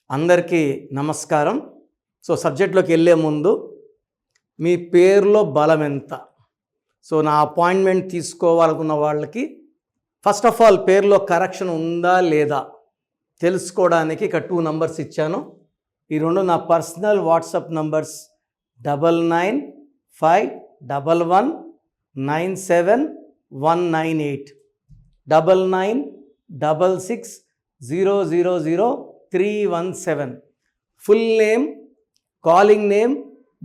అందరికీ నమస్కారం. సబ్జెక్ట్లోకి వెళ్ళే ముందు మీ పేరులో బలం ఎంత? నా అపాయింట్మెంట్ తీసుకోవాలనుకున్న వాళ్ళకి ఫస్ట్ ఆఫ్ ఆల్ పేరులో కరెక్షన్ ఉందా లేదా తెలుసుకోవడానికి ఇక 2 నంబర్స్ ఇచ్చాను. ఈ రెండు నా personal WhatsApp numbers 9951197198 9966000317. Full name, calling name,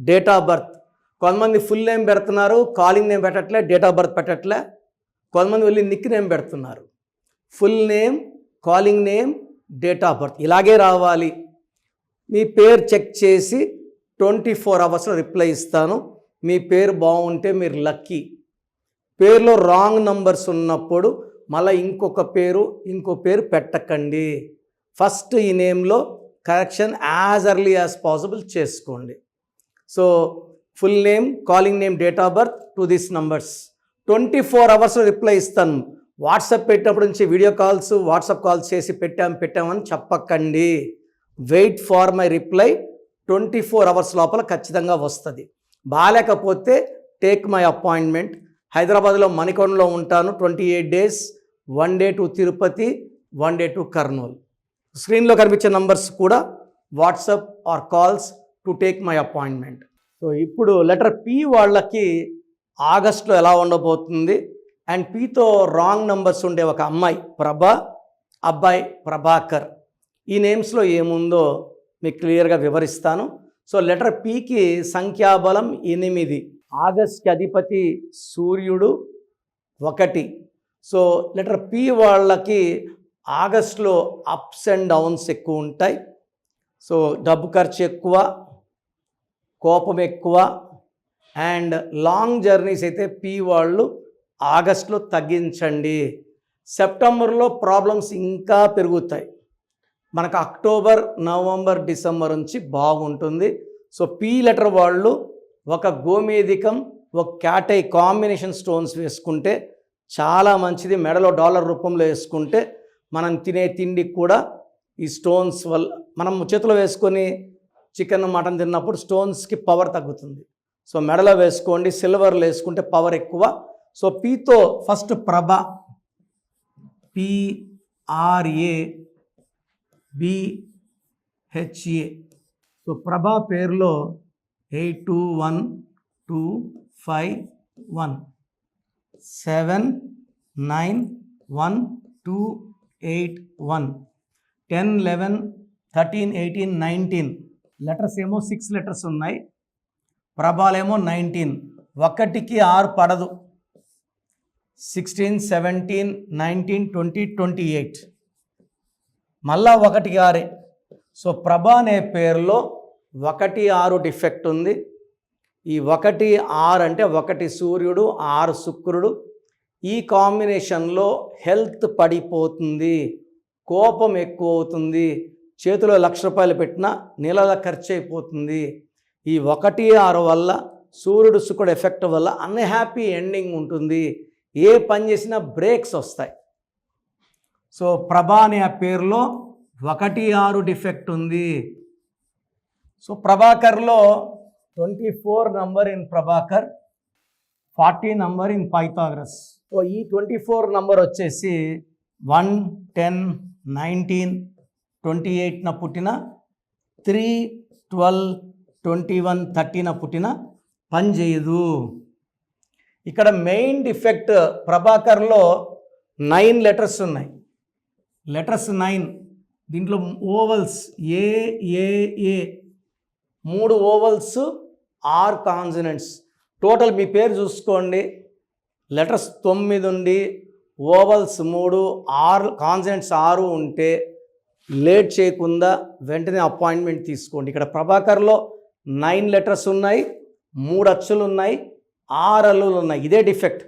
date of birth. కొంతమంది ఫుల్ నేమ్ పెడుతున్నారు, కాలింగ్ నేమ్ పెట్టట్లే, డేట్ ఆఫ్ బర్త్ పెట్టట్లే. కొంతమంది వెళ్ళి నిక్ నేమ్ పెడుతున్నారు. Full name, calling name, date of birth ఇలాగే రావాలి. మీ పేరు చెక్ చేసి 24 అవర్స్లో రిప్లై ఇస్తాను. మీ పేరు బాగుంటే మీరు లక్కీ. పేరులో రాంగ్ నంబర్స్ ఉన్నప్పుడు మళ్ళీ ఇంకో పేరు పెట్టకండి. ఫస్ట్ ఈ నేమ్లో correction as early as possible చేసుకోండి. Full name, calling name, date of birth to this numbers 24 అవర్స్లో రిప్లై ఇస్తాను. వాట్సాప్ పెట్టినప్పటి నుంచి వీడియో కాల్స్, వాట్సాప్ కాల్స్ చేసి పెట్టామని చెప్పకండి. Wait for my reply. 24 hours లోపల ఖచ్చితంగా వస్తుంది. బాగాలేకపోతే టేక్ మై అపాయింట్మెంట్. హైదరాబాద్లో మణికొండలో ఉంటాను. 28 days, 1 day to Tirupati, 1 day to Kurnool. స్క్రీన్లో కనిపించే నంబర్స్ కూడా WhatsApp or calls to take my appointment. ఇప్పుడు లెటర్ పి వాళ్ళకి ఆగస్ట్లో ఎలా ఉండబోతుంది అండ్ పితో రాంగ్ నంబర్స్ ఉండే ఒక అమ్మాయి ప్రభ, అబ్బాయి ప్రభాకర్. ఈ నేమ్స్లో ఏముందో మీకు క్లియర్గా వివరిస్తాను. లెటర్ పికి సంఖ్యాబలం 8. ఆగస్ట్కి అధిపతి సూర్యుడు 1. లెటర్ పి వాళ్ళకి ఆగస్ట్లో అప్స్ అండ్ డౌన్స్ ఎక్కువ ఉంటాయి. డబ్బు ఖర్చు ఎక్కువ, కోపం ఎక్కువ అండ్ లాంగ్ జర్నీస్ అయితే పి వాళ్ళు ఆగస్ట్లో తగ్గించండి. సెప్టెంబర్లో ప్రాబ్లమ్స్ ఇంకా పెరుగుతాయి. మనకు అక్టోబర్, నవంబర్, డిసెంబర్ నుంచి బాగుంటుంది. పి లెటర్ వాళ్ళు ఒక గోమేధికం, ఒక క్యాటై కాంబినేషన్ స్టోన్స్ వేసుకుంటే చాలా మంచిది. మెడలో డాలర్ రూపంలో వేసుకుంటే మనం తినే తిండికి కూడా ఈ స్టోన్స్ వల్ల, మనం చేతిలో వేసుకొని చికెన్, మటన్ తిన్నప్పుడు స్టోన్స్కి పవర్ తగ్గుతుంది. మెడలో వేసుకోండి. సిల్వర్లో వేసుకుంటే పవర్ ఎక్కువ. పితో ఫస్ట్ ప్రభ, PRABHA. ప్రభా పేరులో 821251 791281 10 11 13 18 19 లెటర్స్ ఏమో 6 లెటర్స్ ఉన్నాయి. ప్రభాలేమో 19. 1కి 6 పడదు. 16 17 19 20 28 మళ్ళా 1కి 6. ప్రభ అనే పేరులో 1 6 డిఫెక్ట్ ఉంది. ఈ 1 6 అంటే 1 సూర్యుడు, 6 శుక్రుడు. ఈ కాంబినేషన్లో హెల్త్ పడిపోతుంది, కోపం ఎక్కువ అవుతుంది, చేతిలో ₹1,00,000 పెట్టినా నెలల ఖర్చు అయిపోతుంది. ఈ 1 6 వల్ల, సూర్యుడు శుక్రుడు ఎఫెక్ట్ వల్ల అన్హ్యాపీ ఎండింగ్ ఉంటుంది. ఏ పని చేసినా బ్రేక్స్ వస్తాయి. ప్రభా అనే పేరులో 1 6 డిఫెక్ట్ ఉంది. ప్రభాకర్లో 24 number in Prabhakar, 40 number in Pythagoras. ఈ 24 నంబర్ వచ్చేసి 1 10 19 28న పుట్టిన, 3 12 21 30న పుట్టిన పని చేయదు. ఇక్కడ మెయిన్ డిఫెక్ట్ ప్రభాకర్లో 9 లెటర్స్ ఉన్నాయి. లెటర్స్ 9. దీంట్లో ఓవల్స్ ఏ 3 ఓవల్స్, 6 కాన్సనెంట్స్. టోటల్ మీ పేరు చూసుకోండి. లెటర్స్ 9 ఉండి ఓవల్స్ 3, 6 కాన్సనెంట్స్ 6 ఉంటే లేట్ చేయకుండా వెంటనే అపాయింట్మెంట్ తీసుకోండి. ఇక్కడ ప్రభాకర్లో 9 లెటర్స్ ఉన్నాయి, 3 అచ్చులు ఉన్నాయి, 6 అల్లులు ఉన్నాయి. ఇదే డిఫెక్ట్.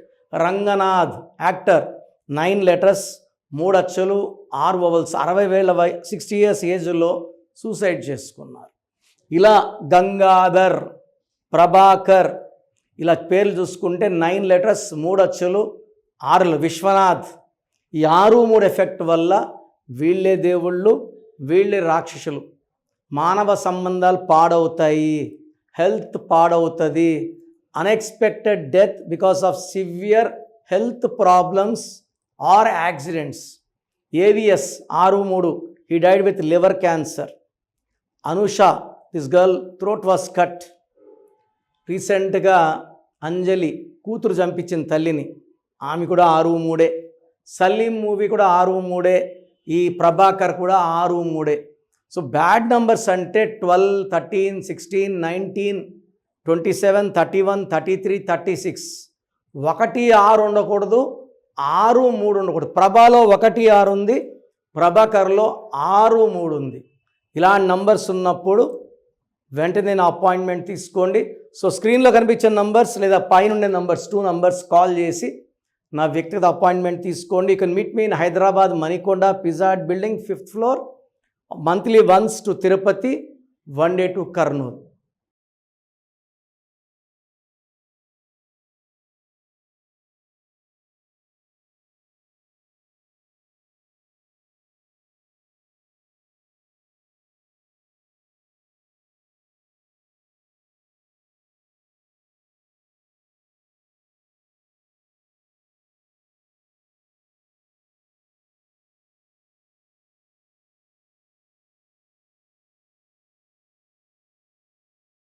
రంగనాథ్ యాక్టర్ 9 లెటర్స్, 3 అచ్చులు, 6 ఓవల్స్. 60 years ఏజ్లో సూసైడ్ చేసుకున్నారు. ఇలా గంగాధర్, ప్రభాకర్ ఇలా పేర్లు చూసుకుంటే 9 లెటర్స్, 3 అచ్చులు, 6. విశ్వనాథ్. ఈ 6 3 ఎఫెక్ట్ వల్ల వీళ్ళే దేవుళ్ళు, వీళ్ళే రాక్షసులు. మానవ సంబంధాలు పాడవుతాయి, హెల్త్ పాడవుతుంది, unexpected death because of severe health problems or accidents. AVS 6/3 he died with liver cancer. Anusha, this girl throat was cut. రీసెంట్గా అంజలి కూతురు చంపించిన తల్లిని, ఆమె కూడా 6/3. సలీం మూవీ కూడా 6/3. ఈ ప్రభాకర్ కూడా 6/3. సో బ్యాడ్ నంబర్స్ అంటే 12, 13, 16, 19, 27, 31, 33, 36. 1, 6 ఉండకూడదు, 6, 3 ఉండకూడదు. ప్రభాలో 1, 6 ఉంది, ప్రభాకర్లో 6, 3 ఉంది. ఇలాంటి నంబర్స్ ఉన్నప్పుడు వెంటనే నా అపాయింట్మెంట్ తీసుకోండి. సో స్క్రీన్లో కనిపించే నంబర్స్ లేదా పైన ఉండే నంబర్స్ 2 నంబర్స్ కాల్ చేసి నా వ్యక్తిగత అపాయింట్మెంట్ తీసుకోండి. You can meet me in Hyderabad, Manikonda, pizza hut building 5th floor. Monthly once to Tirupati, 1 day to Kurnool.